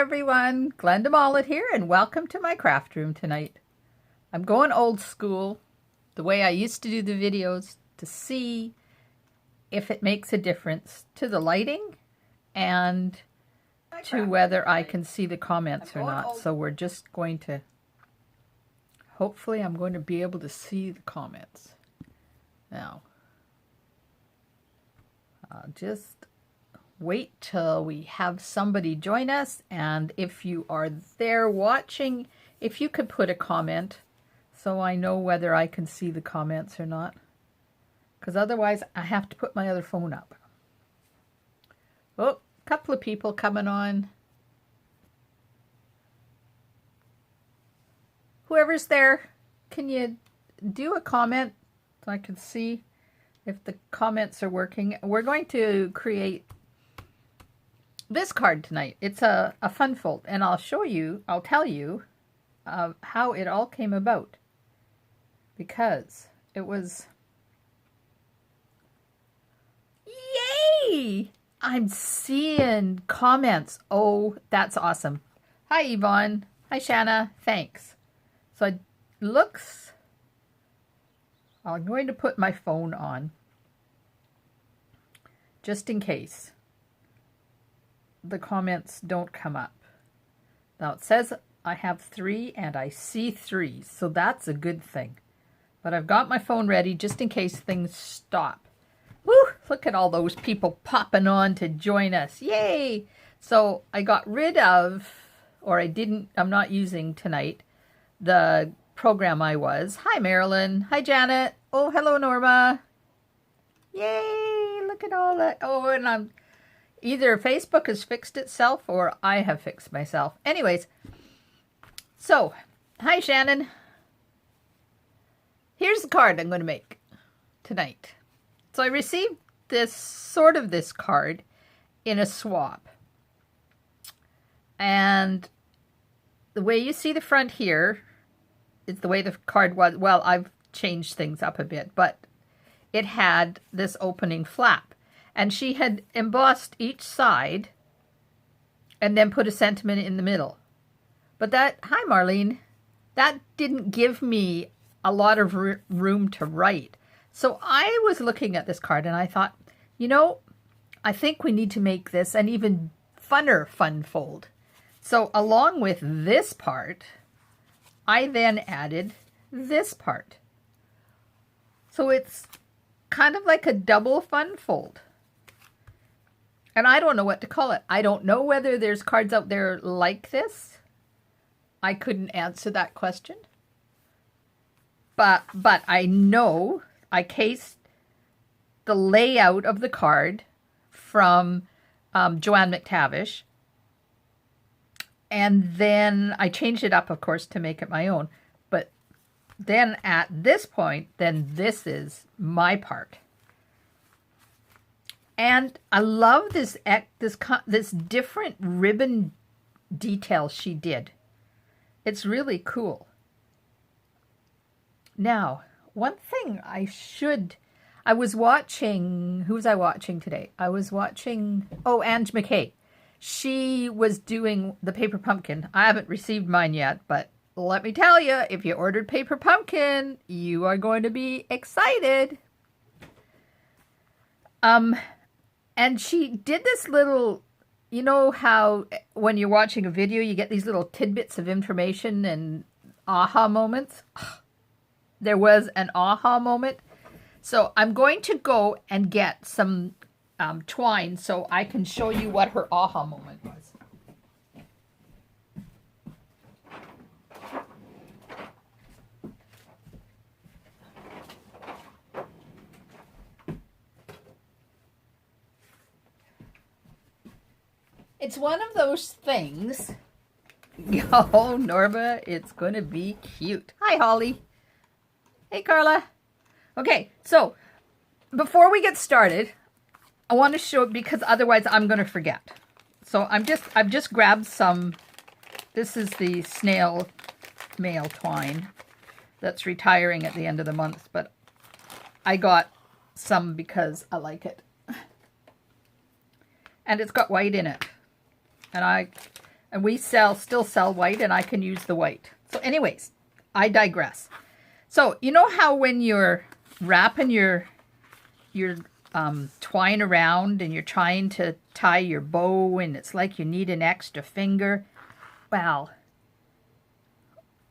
everyone, Glenda Mollet here, and welcome to my craft room tonight. I'm going old school, the way I used to do the videos, to see if it makes a difference to the lighting and to whether I can see the comments or not. So we're just going to, hopefully I'm going to be able to see the comments. Now, I'll just wait till we have somebody join us, and if you are there watching, if you could put a comment so I know whether I can see the comments or not, because otherwise I have to put my other phone up. Oh, a couple of people coming on. Whoever's there, can you do a comment so I can see if the comments are working? We're going to create this card tonight. It's a fun fold, and I'll tell you how it all came about, because it was, yay! I'm seeing comments. Oh, that's awesome. Hi, Yvonne. Hi, Shanna. Thanks. So it looks, I'm going to put my phone on just in case the comments don't come up. Now it says I have 3 and I see 3, so that's a good thing. But I've got my phone ready just in case things stop. Woo! Look at all those people popping on to join us. Yay! So I got rid of, or I'm not using tonight, the program I was. Hi Marilyn. Hi Janet. Oh, hello Norma. Yay! Look at all that. Oh, and either Facebook has fixed itself or I have fixed myself. Anyways, so, hi Shannon. Here's the card I'm going to make tonight. So I received this card in a swap. And the way you see the front here is the way the card was. Well, I've changed things up a bit, but it had this opening flap. And she had embossed each side and then put a sentiment in the middle. But that, hi Marlene, that didn't give me a lot of room to write. So I was looking at this card and I thought, you know, I think we need to make this an even funner fun fold. So along with this part, I then added this part. So it's kind of like a double fun fold. And I don't know what to call it. I don't know whether there's cards out there like this. I couldn't answer that question. But I know I cased the layout of the card from Joanne McTavish. And then I changed it up, of course, to make it my own. But then at this point, then this is my part. And I love this different ribbon detail she did. It's really cool. Now, one thing I was watching, who was I watching today? I was watching, Ange McKay. She was doing the paper pumpkin. I haven't received mine yet, but let me tell you, if you ordered paper pumpkin, you are going to be excited. And she did this little, you know how when you're watching a video, you get these little tidbits of information and aha moments? There was an aha moment. So I'm going to go and get some twine so I can show you what her aha moment was. It's one of those things. Oh, Norma, it's going to be cute. Hi, Holly. Hey, Carla. Okay, so before we get started, I want to show, because otherwise I'm going to forget. So I've just grabbed some. This is the snail mail twine that's retiring at the end of the month, but I got some because I like it. And it's got white in it. And And we still sell white, and I can use the white. So anyways, I digress. So you know how when you're wrapping your twine around and you're trying to tie your bow and it's like you need an extra finger? Well,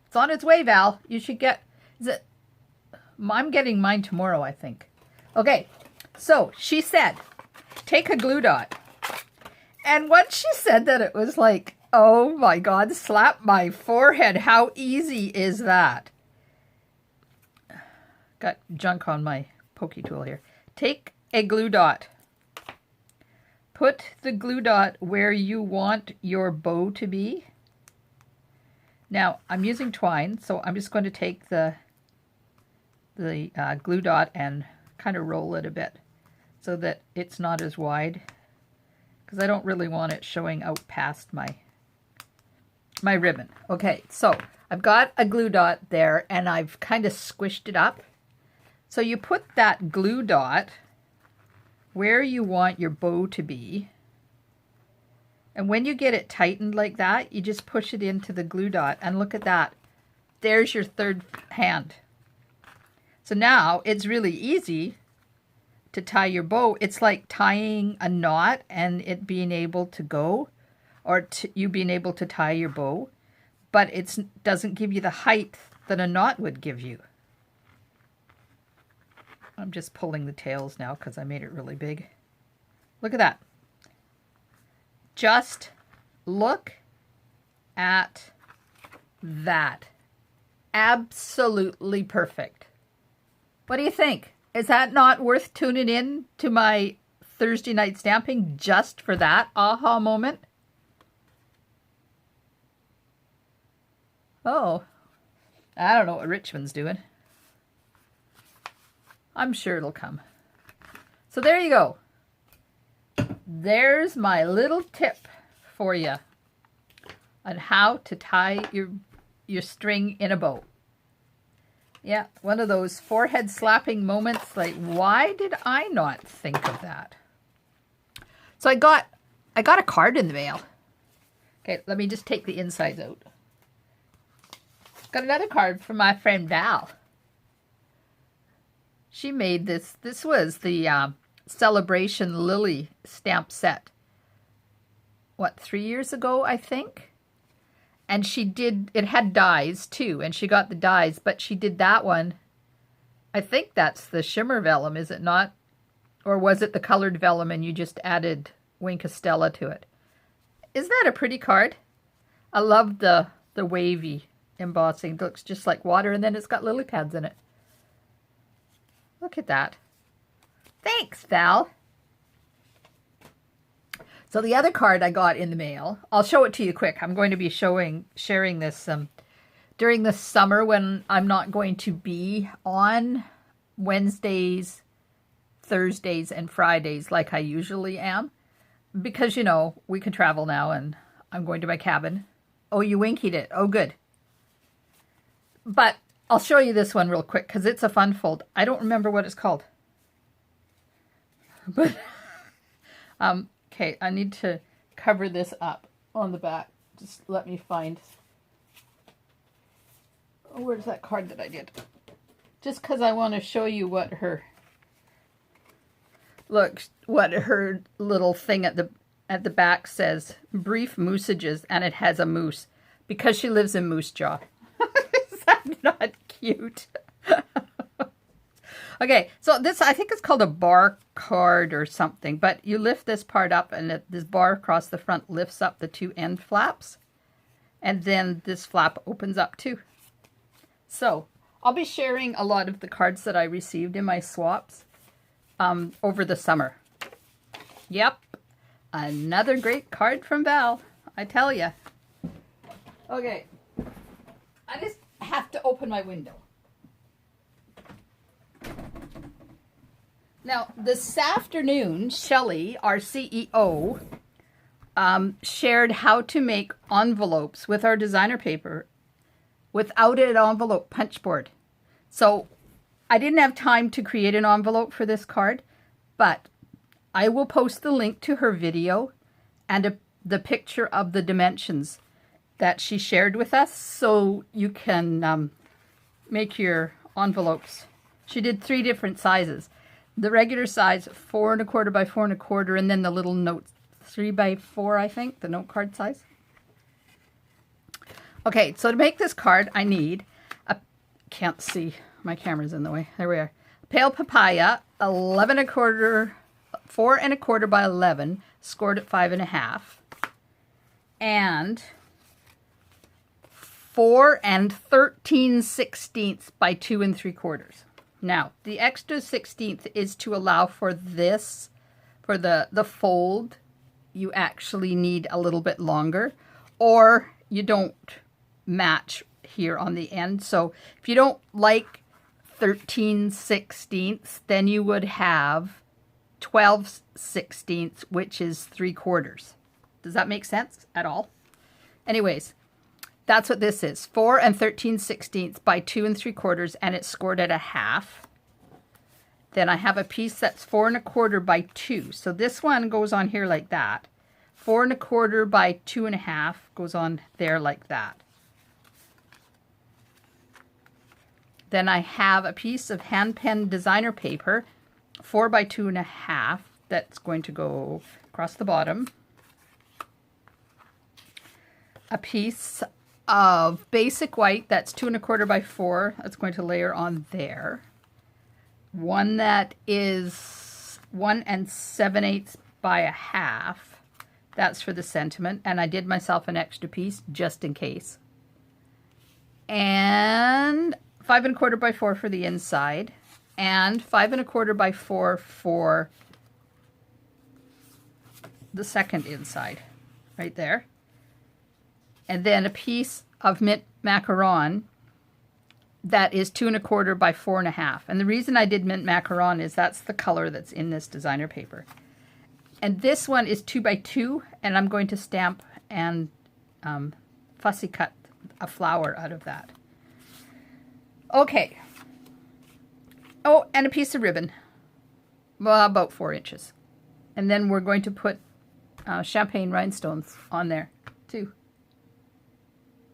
it's on its way, Val. You should get, I'm getting mine tomorrow, I think. Okay, so she said, take a glue dot. And once she said that, it was like, oh my God, slap my forehead. How easy is that? Got junk on my pokey tool here. Take a glue dot. Put the glue dot where you want your bow to be. Now, I'm using twine, so I'm just going to take the glue dot and kind of roll it a bit so that it's not as wide, because I don't really want it showing out past my ribbon. Okay, so I've got a glue dot there and I've kind of squished it up. So you put that glue dot where you want your bow to be. And when you get it tightened like that, you just push it into the glue dot, and look at that. There's your third hand. So now it's really easy to tie your bow. It's like tying a knot and it being able to go, or you being able to tie your bow, but it doesn't give you the height that a knot would give you. I'm just pulling the tails now because I made it really big. Look at that. Just look at that. Absolutely perfect. What do you think? Is that not worth tuning in to my Thursday night stamping just for that aha moment? Oh, I don't know what Richmond's doing. I'm sure it'll come. So there you go. There's my little tip for you on how to tie your string in a bow. Yeah, one of those forehead slapping moments, like, why did I not think of that? So I got a card in the mail. Okay, let me just take the insides out. Got another card from my friend Val. She made this. This was the Celebration Lily stamp set. What, 3 years ago, I think? And she did, it had dies too, and she got the dies, but she did that one. I think that's the shimmer vellum, is it not? Or was it the colored vellum and you just added Wink of Stella to it? Isn't that a pretty card? I love the wavy embossing. It looks just like water, and then it's got lily pads in it. Look at that. Thanks, Val. So the other card I got in the mail, I'll show it to you quick. I'm going to be sharing this during the summer when I'm not going to be on Wednesdays, Thursdays, and Fridays like I usually am. Because, you know, we can travel now and I'm going to my cabin. Oh, you winkied it. Oh, good. But I'll show you this one real quick because it's a fun fold. I don't remember what it's called. But, okay, I need to cover this up on the back. Just let me find. Oh, where's that card that I did? Just because I want to show you what her, look, what her little thing at the back says. Brief moosages, and it has a moose because she lives in Moose Jaw. Is that not cute? Okay, so this, I think it's called a bar card or something, but you lift this part up and this bar across the front lifts up the two end flaps, and then this flap opens up too. So I'll be sharing a lot of the cards that I received in my swaps over the summer. Yep, another great card from Val, I tell ya. Okay, I just have to open my window. Now, this afternoon, Shelley, our CEO, shared how to make envelopes with our designer paper without an envelope punch board. So I didn't have time to create an envelope for this card, but I will post the link to her video and the picture of the dimensions that she shared with us so you can make your envelopes. She did 3 different sizes. The regular size, 4 1/4 by 4 1/4, and then the little note 3 by 4, I think, the note card size. Okay, so to make this card, I need can't see, my camera's in the way. There we are. Pale papaya, 11 1/4, 4 1/4 by 11, scored at 5 1/2, and 4 13/16 by 2 3/4. Now, the extra 16th is to allow for this, for the fold, you actually need a little bit longer, or you don't match here on the end. So if you don't like 13/16, then you would have 12/16, which is 3/4. Does that make sense at all? Anyways, that's what this is. 4 13/16 by 2 3/4, and it's scored at 1/2. Then I have a piece that's 4 1/4 by 2. So this one goes on here like that. 4 1/4 by 2 1/2 goes on there like that. Then I have a piece of hand pen designer paper, 4 by 2 1/2, that's going to go across the bottom. A piece of basic white that's 2 1/4 by 4, that's going to layer on there. One that is 1 7/8 by 1/2, that's for the sentiment, and I did myself an extra piece just in case. And 5 1/4 by 4 for the inside, and 5 1/4 by 4 for the second inside, right there. And then a piece of mint macaron that is 2 1/4 by 4 1/2. And the reason I did mint macaron is that's the color that's in this designer paper. And this one is 2 by 2, and I'm going to stamp and fussy cut a flower out of that. Okay. Oh, and a piece of ribbon, well, about 4 inches. And then we're going to put champagne rhinestones on there too.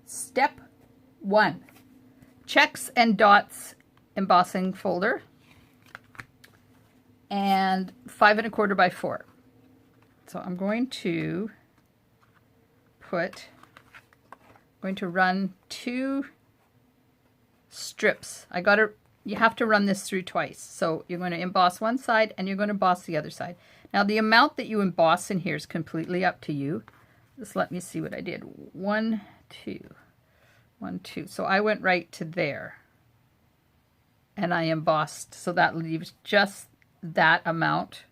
Step 1, checks and dots embossing folder, and 5 1/4 by 4. So I'm going to run 2 strips. You have to run this through twice. So you're going to emboss one side and you're going to emboss the other side. Now the amount that you emboss in here is completely up to you. Just let me see what I did. 1, 2, 1, 2. So I went right to there and I embossed. So that leaves just that amount.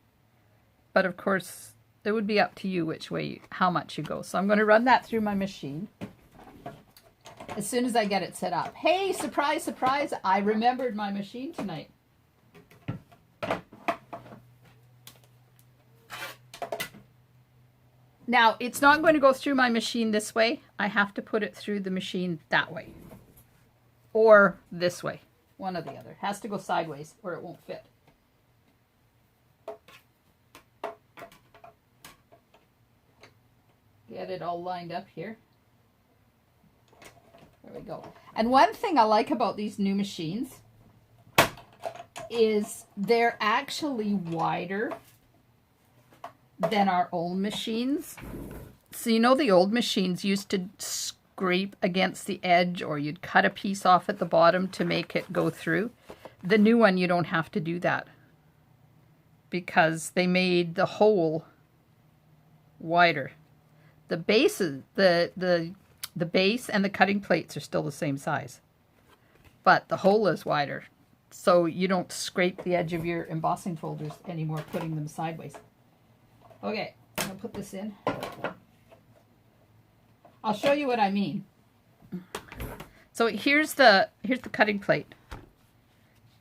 But of course, it would be up to you which way, how much you go. So I'm going to run that through my machine as soon as I get it set up. Hey, surprise, surprise, I remembered my machine tonight. Now, it's not going to go through my machine this way. I have to put it through the machine that way. Or this way. One or the other. It has to go sideways or it won't fit. Get it all lined up here. There we go. And one thing I like about these new machines is they're actually wider than our old machines. So you know the old machines used to scrape against the edge, or you'd cut a piece off at the bottom to make it go through. The new one, you don't have to do that because they made the hole wider. The bases, the base and the cutting plates are still the same size, but the hole is wider, so you don't scrape the edge of your embossing folders anymore putting them sideways. Okay, I'm gonna put this in. I'll show you what I mean. So here's the cutting plate,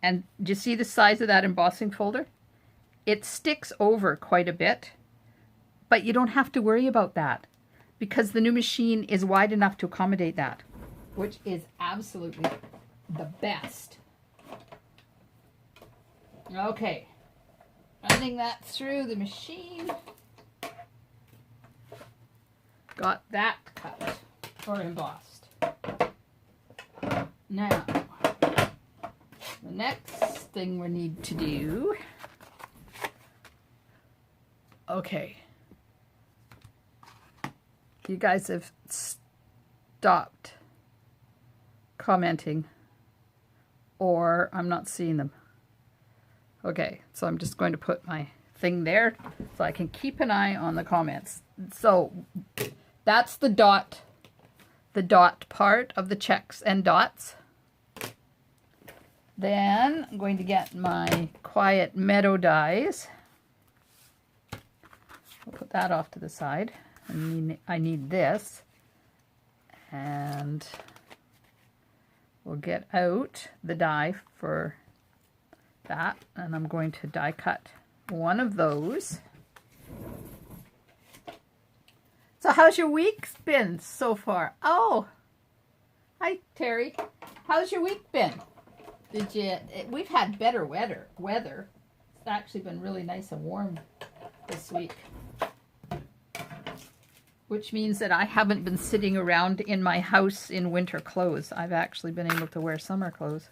and do you see the size of that embossing folder? It sticks over quite a bit, but you don't have to worry about that, because the new machine is wide enough to accommodate that, which is absolutely the best. Okay, running that through the machine. got that cut or embossed. Now, the next thing we need to do, okay, you guys have stopped commenting, or I'm not seeing them. Okay, so I'm just going to put my thing there so I can keep an eye on the comments. So that's the dot part of the checks and dots. Then I'm going to get my Quiet Meadow dies. I'll put that off to the side. I need this. And we'll get out the die for that. And I'm going to die cut one of those. So how's your week been so far? Oh, hi Terry. How's your week been? We've had better weather. It's actually been really nice and warm this week. Which means that I haven't been sitting around in my house in winter clothes. I've actually been able to wear summer clothes.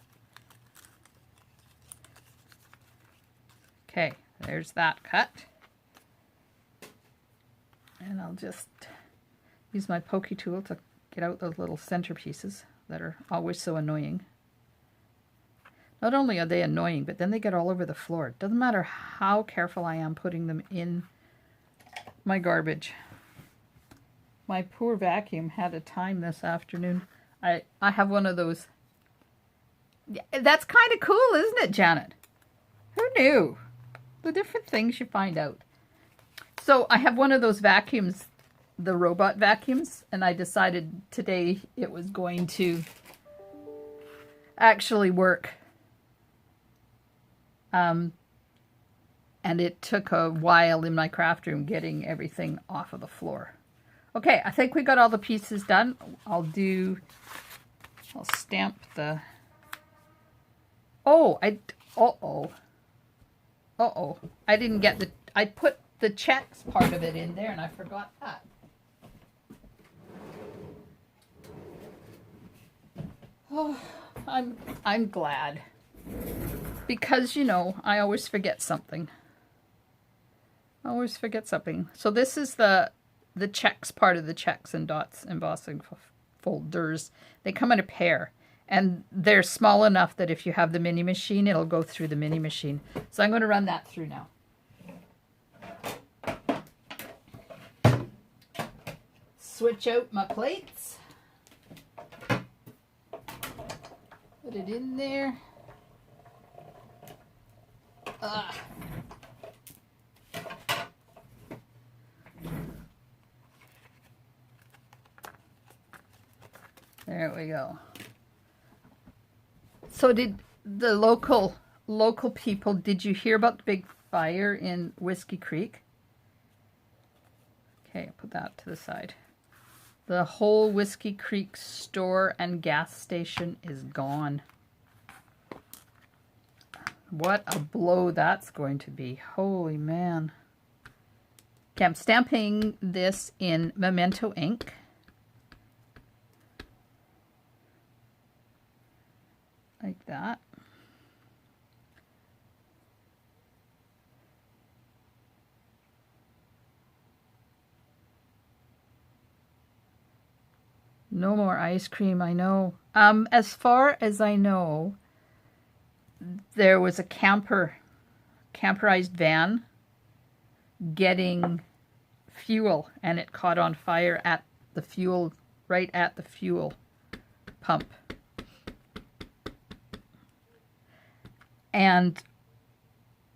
Okay, there's that cut. And I'll just use my pokey tool to get out those little centerpieces that are always so annoying. Not only are they annoying, but then they get all over the floor. It doesn't matter how careful I am putting them in my garbage. My poor vacuum had a time this afternoon. I have one of those. That's kind of cool, isn't it, Janet? Who knew? The different things you find out. So I have one of those vacuums, the robot vacuums, and I decided today it was going to actually work. And it took a while in my craft room getting everything off of the floor. Okay, I think we got all the pieces done. I'll stamp the... I didn't get I put the checks part of it in there and I forgot that. Oh, I'm glad. Because, you know, I always forget something. So this is the checks part of the checks and dots embossing folders. They come in a pair. And they're small enough that if you have the mini machine, it'll go through the mini machine. So I'm going to run that through now. Switch out my plates. Put it in there. There we go. So did the local people, did you hear about the big fire in Whiskey Creek? Okay, I'll put that to the side. The whole Whiskey Creek store and gas station is gone. What a blow that's going to be. Holy man. Okay, I'm stamping this in Memento ink. Like that. No more ice cream, I know. As far as I know, there was a camperized van getting fuel, and it caught on fire at the fuel, right at the fuel pump. And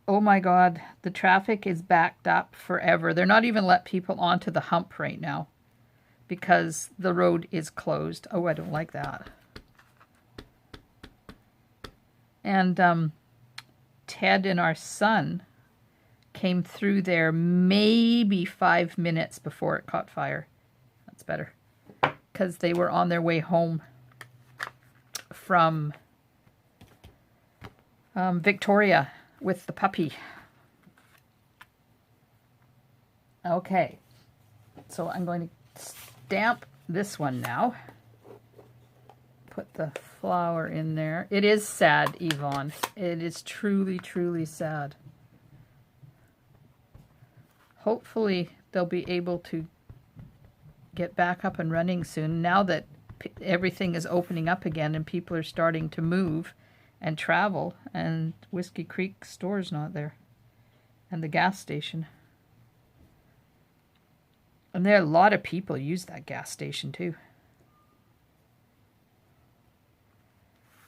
oh my God, the traffic is backed up forever. They're not even letting people onto the hump right now because the road is closed. Oh, I don't like that. And Ted and our son came through there maybe 5 minutes before it caught fire. That's better. Because they were on their way home from Victoria with the puppy. Okay, so I'm going to stamp this one now. Put the flower in there. It is sad, Yvonne. It is truly, truly sad. Hopefully they'll be able to get back up and running soon now that everything is opening up again and people are starting to move and travel, and Whiskey Creek store's not there, and the gas station. And there are a lot of people use that gas station too.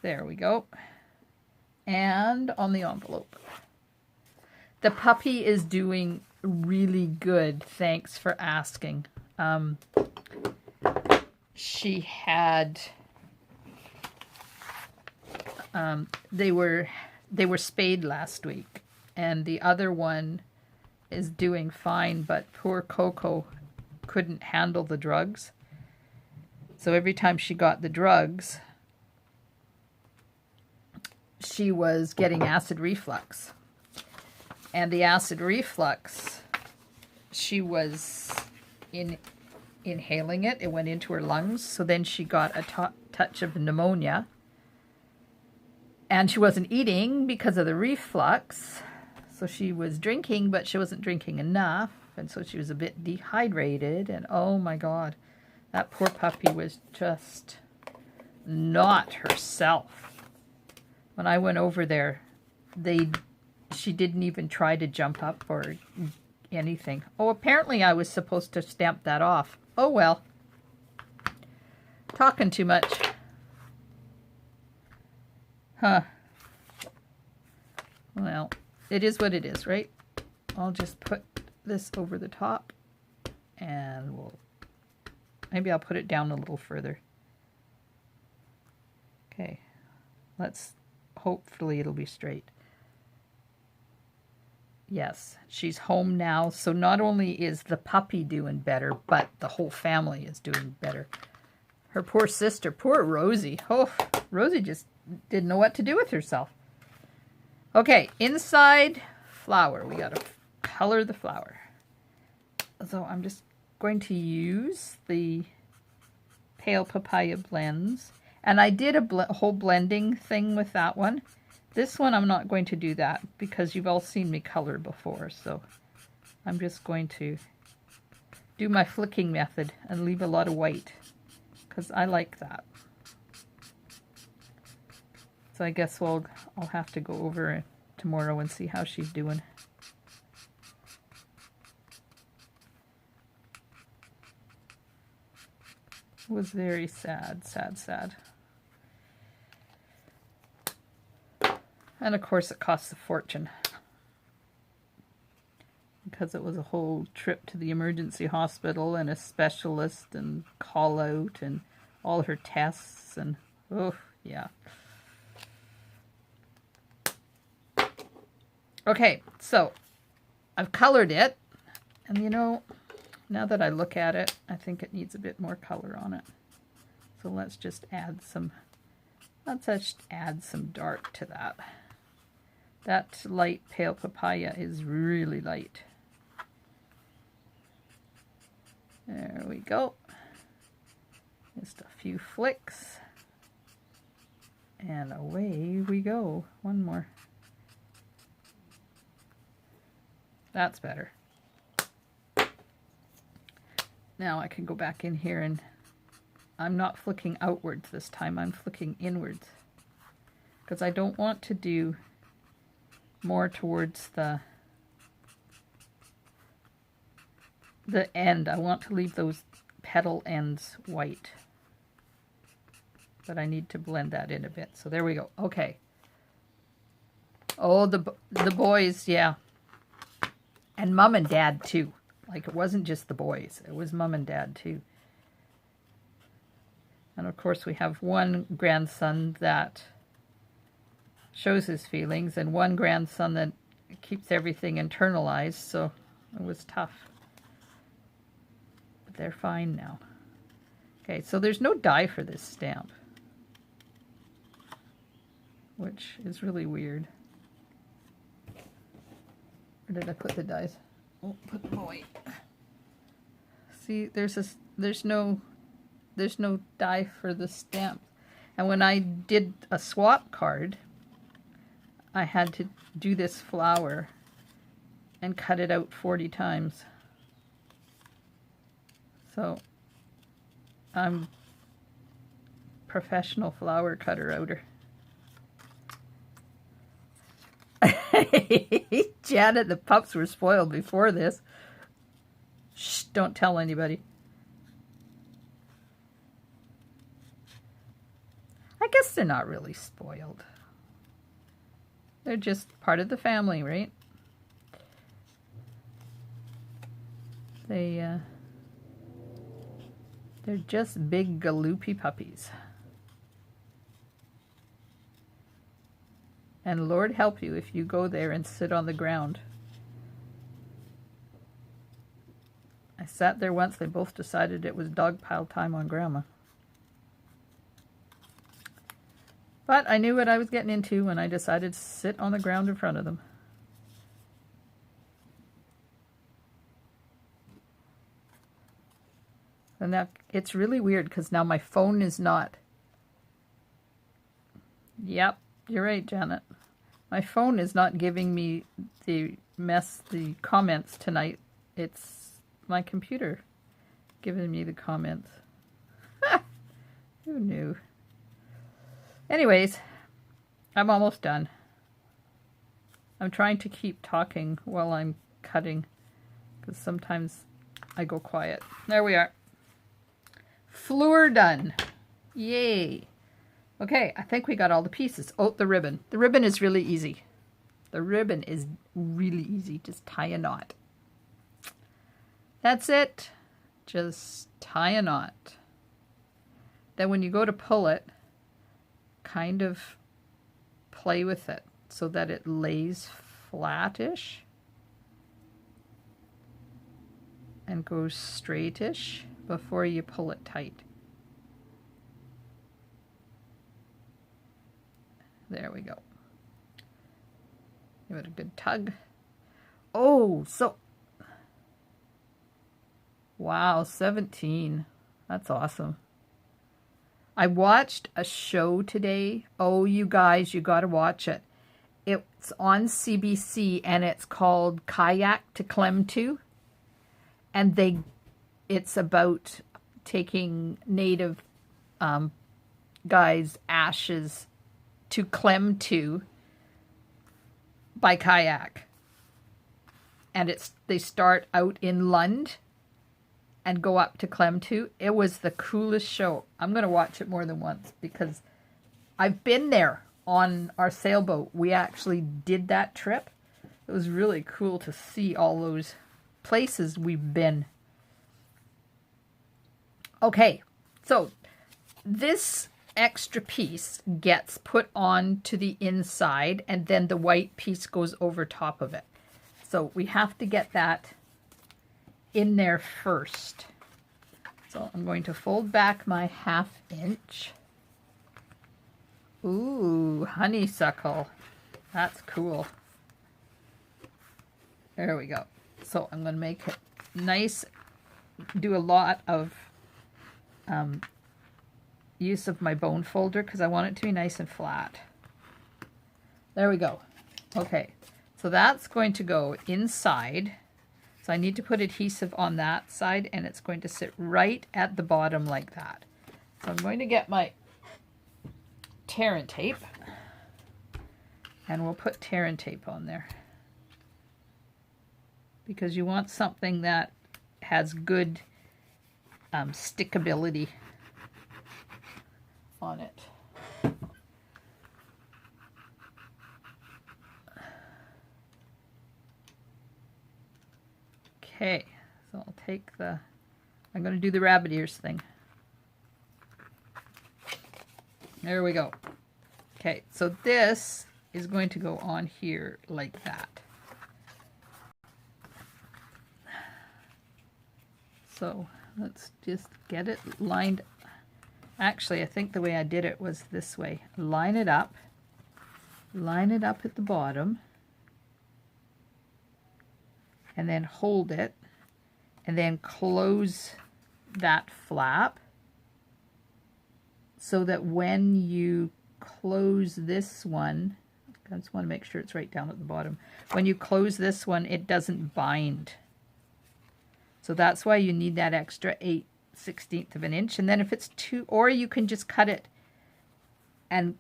There we go. And on the envelope. The puppy is doing really good. Thanks for asking. She had they were spayed last week, and the other one is doing fine, but poor Coco couldn't handle the drugs. So every time she got the drugs, she was getting acid reflux. And the acid reflux, she was inhaling it. It went into her lungs. So then she got a touch of pneumonia. And she wasn't eating because of the reflux. So she was drinking, but she wasn't drinking enough. And so she was a bit dehydrated. And oh my God, that poor puppy was just not herself. When I went over there, she didn't even try to jump up or anything. Oh, apparently I was supposed to stamp that off. Oh well. Talking too much. Huh. Well, it is what it is, right? I'll just put this over the top, and maybe I'll put it down a little further. Okay. Hopefully it'll be straight. Yes, she's home now. So not only is the puppy doing better, but the whole family is doing better. Her poor sister, poor Rosie. Oh, Rosie just didn't know what to do with herself. Okay, inside flower. We got to color the flower. So I'm just going to use the Pale Papaya blends. And I did a whole blending thing with that one. This one I'm not going to do that because you've all seen me color before. So I'm just going to do my flicking method and leave a lot of white because I like that. So I guess I'll have to go over tomorrow and see how she's doing. It was very sad, sad, sad. And of course it costs a fortune because it was a whole trip to the emergency hospital and a specialist and call out and all her tests and oh yeah. Okay, so I've colored it, and you know, now that I look at it, I think it needs a bit more color on it. So let's just add some dark to that. That light Pale Papaya is really light. There we go. Just a few flicks. And away we go. One more. That's better. Now I can go back in here and I'm not flicking outwards this time. I'm flicking inwards. Because I don't want to do more towards the end. I want to leave those petal ends white. But I need to blend that in a bit. So there we go. Okay. Oh, the boys, yeah. And Mom and Dad too. Like it wasn't just the boys. It was Mom and Dad too. And of course we have one grandson that shows his feelings and one grandson that keeps everything internalized. So it was tough. But they're fine now. Okay, so there's no die for this stamp, which is really weird. Where did I put the dies? Oh, put them away. Let's See, there's no die for the stamp. And when I did a swap card, I had to do this flower and cut it out 40 times. So I'm professional flower cutter outer. Janet, the pups were spoiled before this. Shh, don't tell anybody. I guess they're not really spoiled. They're just part of the family, right? They're just big galoopy puppies. And Lord help you if you go there and sit on the ground. I sat there once, they both decided it was dog pile time on Grandma. But I knew what I was getting into when I decided to sit on the ground in front of them. And now it's really weird because now my phone is not. Yep, you're right, Janet. My phone is not giving me the comments tonight. It's my computer giving me the comments. Who knew? Anyways, I'm almost done. I'm trying to keep talking while I'm cutting because sometimes I go quiet. There we are. Fleur done. Yay. Okay, I think we got all the pieces. Oh, the ribbon. The ribbon is really easy. The ribbon is really easy. Just tie a knot. That's it. Just tie a knot. Then when you go to pull it, kind of play with it so that it lays flattish and goes straightish before you pull it tight. There we go. Give it a good tug. Oh, so wow, 17. That's awesome. I watched a show today. Oh, you guys, you got to watch it. It's on CBC and it's called Kayak to Clem to. And it's about taking native guys' ashes to Clem to by kayak. And they start out in Lund and go up to Clem to. It was the coolest show. I'm going to watch it more than once because I've been there on our sailboat. We actually did that trip. It was really cool to see all those places we've been. Okay, so this extra piece gets put on to the inside and then the white piece goes over top of it. So we have to get that in there first. So I'm going to fold back my 1/2 inch. Ooh, honeysuckle. That's cool. There we go. So I'm going to make it nice, do a lot of use of my bone folder because I want it to be nice and flat. There we go. Okay, so that's going to go inside. So I need to put adhesive on that side and it's going to sit right at the bottom like that. So I'm going to get my tear and tape and we'll put tear and tape on there because you want something that has good stickability on it. Okay, so I'll take I'm going to do the rabbit ears thing. There we go. Okay, so this is going to go on here like that. So let's just get it lined. Actually, I think the way I did it was this way. Line it up at the bottom, and then hold it and then close that flap so that when you close this one, I just want to make sure it's right down at the bottom. When you close this one, it doesn't bind. So that's why you need that extra 8/16 of an inch. And then if it's too, or you can just cut it and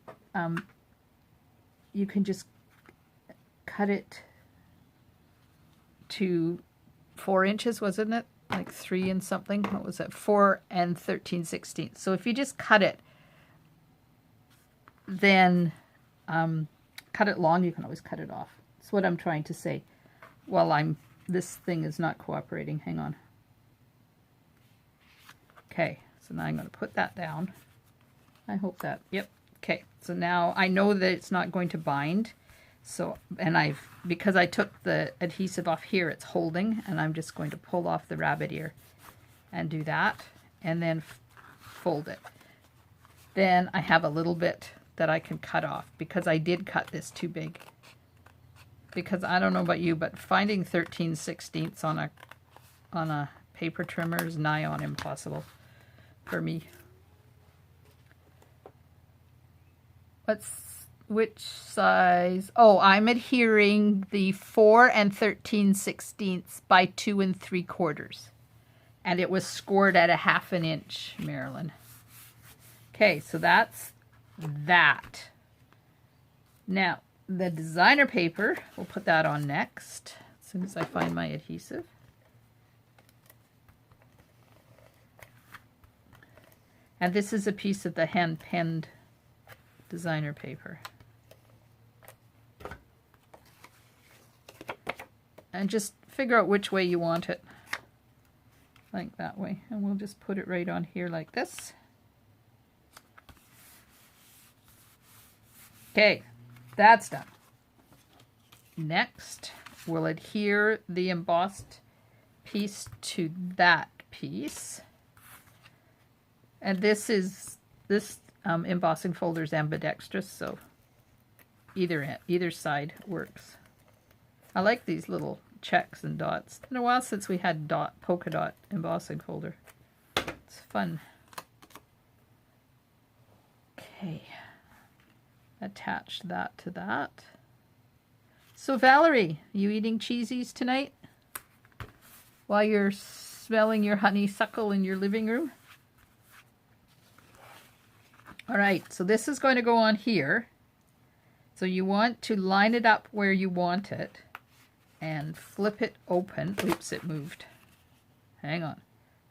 you can just cut it to 4 inches, wasn't it? Like 3 and something. What was that? 4 and 13/16. So if you just cut it, then cut it long, you can always cut it off. That's what I'm trying to say. Well, this thing is not cooperating. Hang on. Okay, so now I'm going to put that down. I hope that, yep. Okay, so now I know that it's not going to bind. So, and because I took the adhesive off here, it's holding, and I'm just going to pull off the rabbit ear and do that, and then fold it. Then I have a little bit that I can cut off, because I did cut this too big. Because I don't know about you, but finding 13/16 on a paper trimmer is nigh on impossible for me. Which size? Oh, I'm adhering the 4 and 13/16 by 2 3/4. And it was scored at 1/2 inch, Marilyn. Okay, so that's that. Now, the designer paper, we'll put that on next, as soon as I find my adhesive. And this is a piece of the hand-penned designer paper. And just figure out which way you want it. Like that way. And we'll just put it right on here like this. Okay, that's done. Next, we'll adhere the embossed piece to that piece. And this embossing folder is ambidextrous, so either side works. I like these little checks and dots. It's been a while since we had polka dot embossing folder. It's fun. Okay. Attach that to that. So Valerie, you eating cheesies tonight? While you're smelling your honeysuckle in your living room? All right, so this is going to go on here. So you want to line it up where you want it and flip it open. Oops, it moved. Hang on.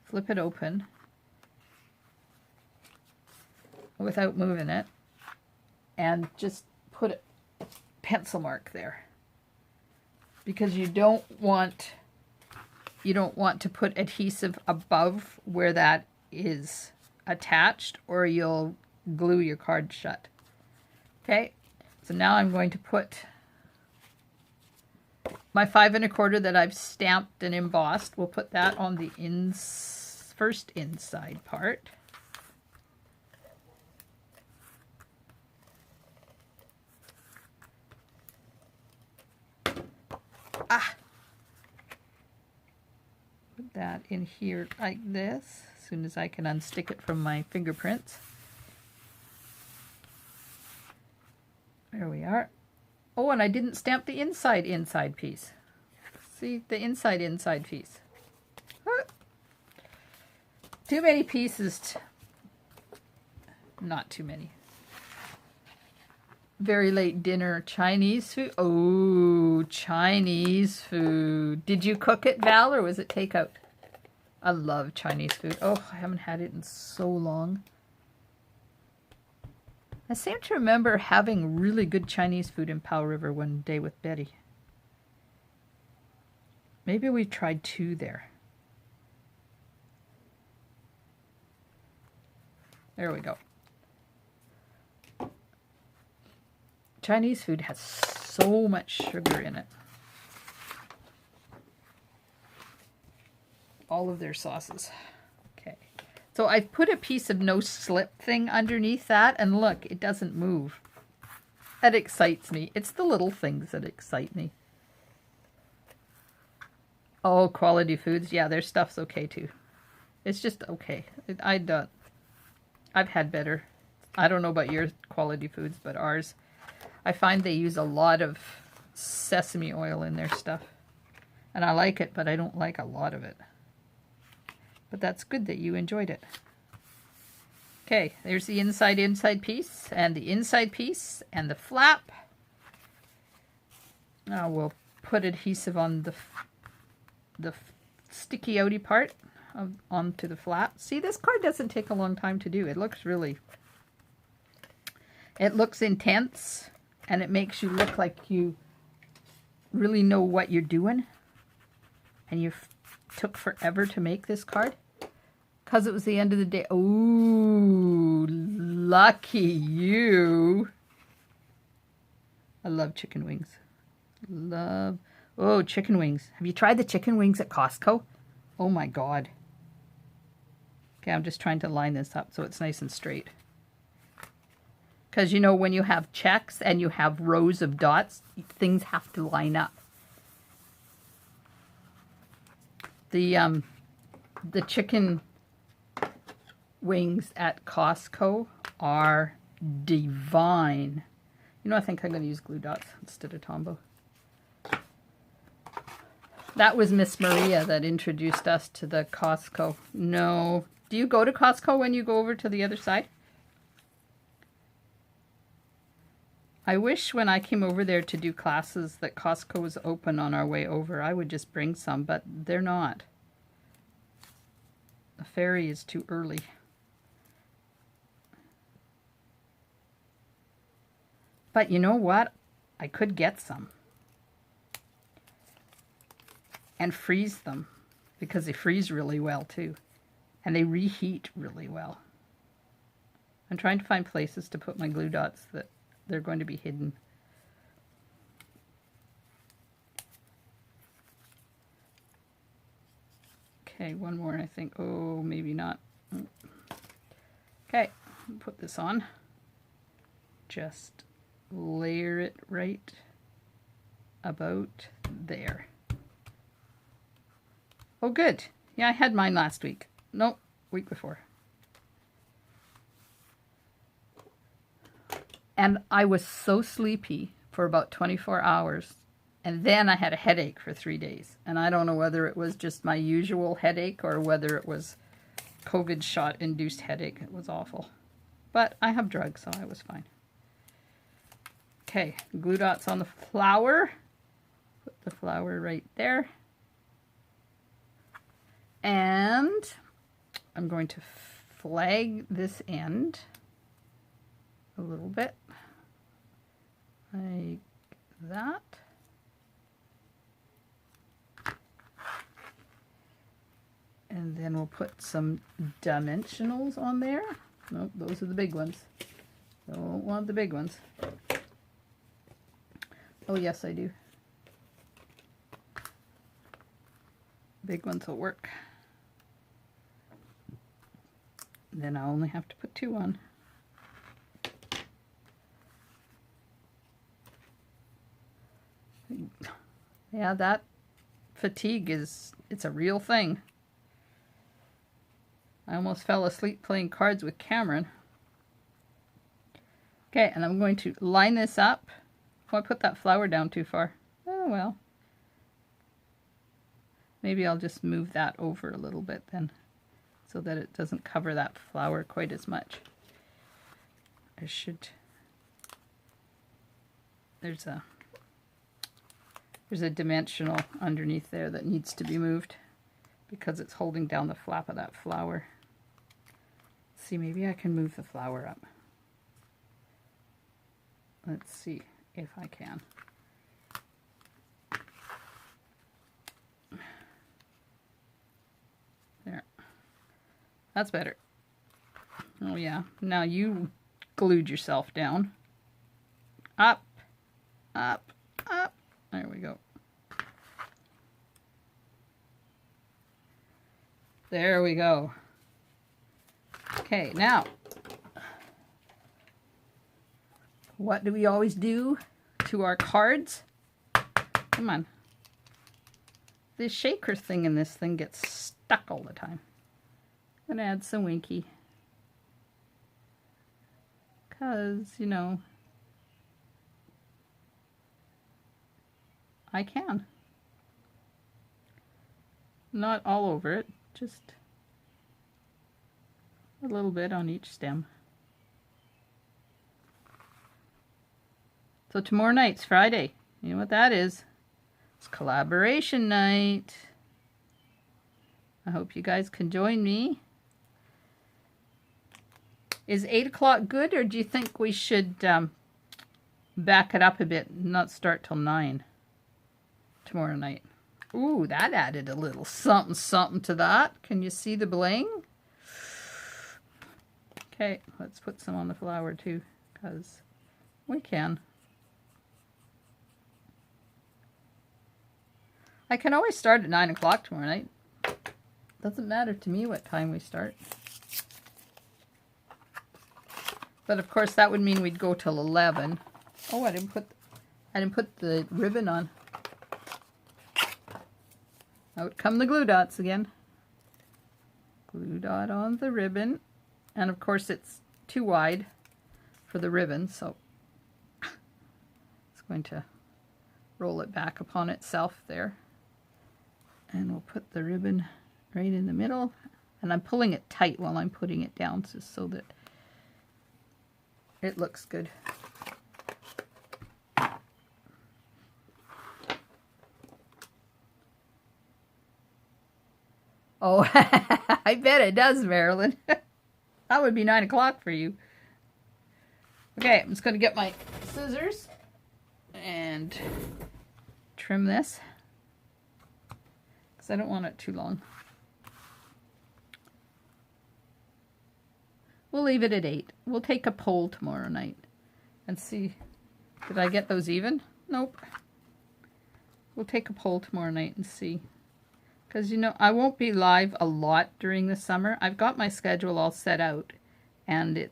Flip it open without moving it. And just put a pencil mark there, because you don't want to put adhesive above where that is attached, or you'll glue your card shut. Okay, so now I'm going to put my 5 1/4 that I've stamped and embossed. We'll put that on the first inside part. Put that in here like this, as soon as I can unstick it from my fingerprints. There we are. Oh, and I didn't stamp the inside piece. See, the inside piece. Too many pieces. Not too many. Very late dinner. Chinese food. Oh, Chinese food. Did you cook it, Val, or was it takeout? I love Chinese food. Oh, I haven't had it in so long. I seem to remember having really good Chinese food in Powell River one day with Betty. Maybe we tried 2 there. There we go. Chinese food has so much sugar in it. All of their sauces. Okay. So I put a piece of no slip thing underneath that, and look, it doesn't move. That excites me. It's the little things that excite me. Oh, Quality Foods. Yeah, their stuff's okay too. It's just okay. I've had better. I don't know about your Quality Foods, but ours, I find they use a lot of sesame oil in their stuff. And I like it, but I don't like a lot of it. But that's good that you enjoyed it. Okay, there's the inside piece, and the inside piece, and the flap. Now we'll put adhesive on the sticky outy part onto the flap. See, this card doesn't take a long time to do. It looks intense, and it makes you look like you really know what you're doing. And you took forever to make this card. Because it was the end of the day. Ooh, lucky you. I love chicken wings. Oh, chicken wings. Have you tried the chicken wings at Costco? Oh my God. Okay, I'm just trying to line this up so it's nice and straight. Because you know when you have checks and you have rows of dots, things have to line up. The chicken wings at Costco are divine. You know, I think I'm going to use glue dots instead of Tombow. That was Miss Maria that introduced us to the Costco. No. Do you go to Costco when you go over to the other side? I wish when I came over there to do classes that Costco was open on our way over. I would just bring some, but they're not. The ferry is too early. But you know what? I could get some. And freeze them. Because they freeze really well too. And they reheat really well. I'm trying to find places to put my glue dots that they're going to be hidden. Okay, one more I think. Oh, maybe not. Okay, put this on. Just layer it right about there. Oh, good. Yeah, I had mine last week. Nope, week before. And I was so sleepy for about 24 hours. And then I had a headache for 3 days. And I don't know whether it was just my usual headache or whether it was COVID shot-induced headache. It was awful. But I have drugs, so I was fine. Okay, glue dots on the flower. Put the flower right there. And I'm going to flag this end a little bit. Like that. And then we'll put some dimensionals on there. Nope, those are the big ones. Don't want the big ones. Oh, yes, I do. Big ones will work. Then I only have to put 2 on. Yeah, that fatigue it's a real thing. I almost fell asleep playing cards with Cameron. Okay, and I'm going to line this up. Oh, I put that flower down too far. Oh, well. Maybe I'll just move that over a little bit then, so that it doesn't cover that flower quite as much. There's a dimensional underneath there that needs to be moved because it's holding down the flap of that flower. See, maybe I can move the flower up. Let's see if I can. There. That's better. Oh yeah. Now you glued yourself down. Up, up, up. There we go. There we go. Okay, now, what do we always do to our cards? Come on. the shaker thing in this thing gets stuck all the time. I'm gonna add some Winky. Because, you know, I can. Not all over it, just a little bit on each stem. So tomorrow night's Friday. You know what that is? It's collaboration night. I hope you guys can join me. Is 8 o'clock good, or do you think we should back it up a bit and not start till 9 tomorrow night? Ooh, that added a little something something to that. Can you see the bling? Okay, let's put some on the flower too, because we can. I can always start at 9 o'clock tomorrow night. Doesn't matter to me what time we start. But of course that would mean we'd go till 11. Oh, I didn't put the ribbon on. Out come the glue dots again. Glue dot on the ribbon. And of course it's too wide for the ribbon, so it's going to roll it back upon itself there. And we'll put the ribbon right in the middle. And I'm pulling it tight while I'm putting it down just so that it looks good. Oh, I bet it does, Marilyn. That would be 9 o'clock for you. Okay, I'm just going to get my scissors and trim this because I don't want it too long. We'll leave it at 8. We'll take a poll tomorrow night and see. Did I get those even? Nope. We'll take a poll tomorrow night and see. Because, you know, I won't be live a lot during the summer. I've got my schedule all set out. And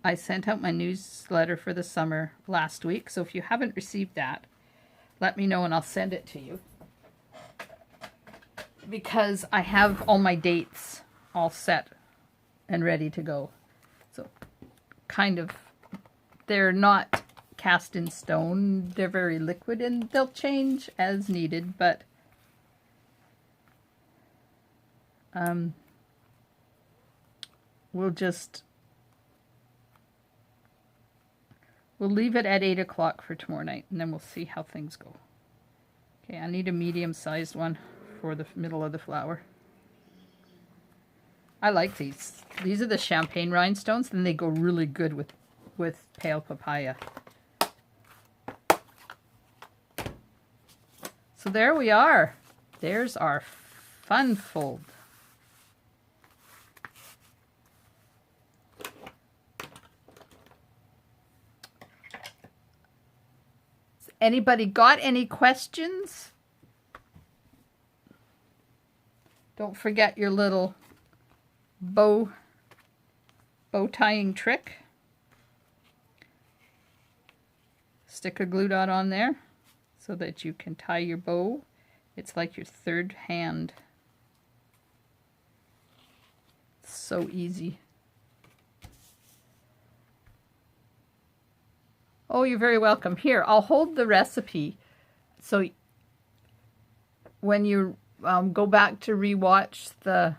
I sent out my newsletter for the summer last week. So if you haven't received that, let me know and I'll send it to you. Because I have all my dates all set and ready to go. So kind of, they're not cast in stone. They're very liquid and they'll change as needed, but we'll leave it at 8 o'clock for tomorrow night, and then we'll see how things go. Okay, I need a medium-sized one for the middle of the flower. I like these. These are the champagne rhinestones, and they go really good with pale papaya. So there we are. There's our fun fold. Anybody got any questions? Don't forget your little bow tying trick. Stick a glue dot on there so that you can tie your bow. It's like your third hand. It's so easy. Oh, you're very welcome. Here, I'll hold the recipe. So when you go back to rewatch the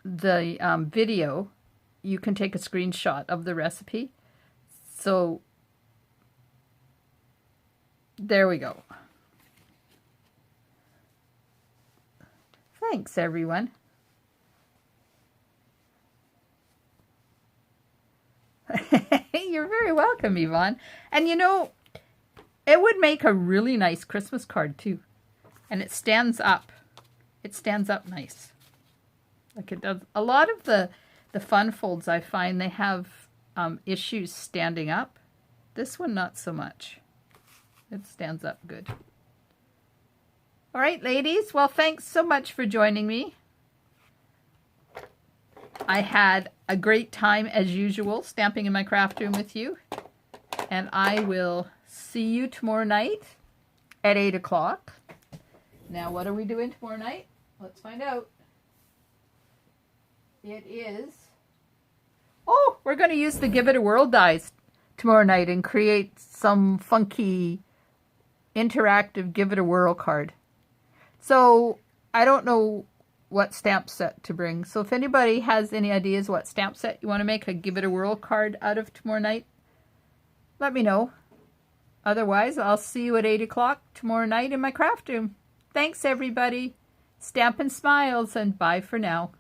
video, you can take a screenshot of the recipe. So there we go. Thanks, everyone. You're very welcome, Yvonne. And you know, it would make a really nice Christmas card too. And it stands up. It stands up nice. Like it does. A lot of the fun folds, I find they have issues standing up. This one, not so much. It stands up good. All right, ladies. Well, thanks so much for joining me. I had a great time, as usual, stamping in my craft room with you. And I will see you tomorrow night at 8 o'clock. Now, what are we doing tomorrow night? Let's find out. It is... Oh, we're going to use the Give It a Whirl dies tomorrow night and create some funky interactive Give It a Whirl card. So, I don't know what stamp set to bring. So, if anybody has any ideas what stamp set you want to make a Give It a Whirl card out of tomorrow night, let me know. Otherwise, I'll see you at 8 o'clock tomorrow night in my craft room. Thanks, everybody. Stampin' Smiles, and bye for now.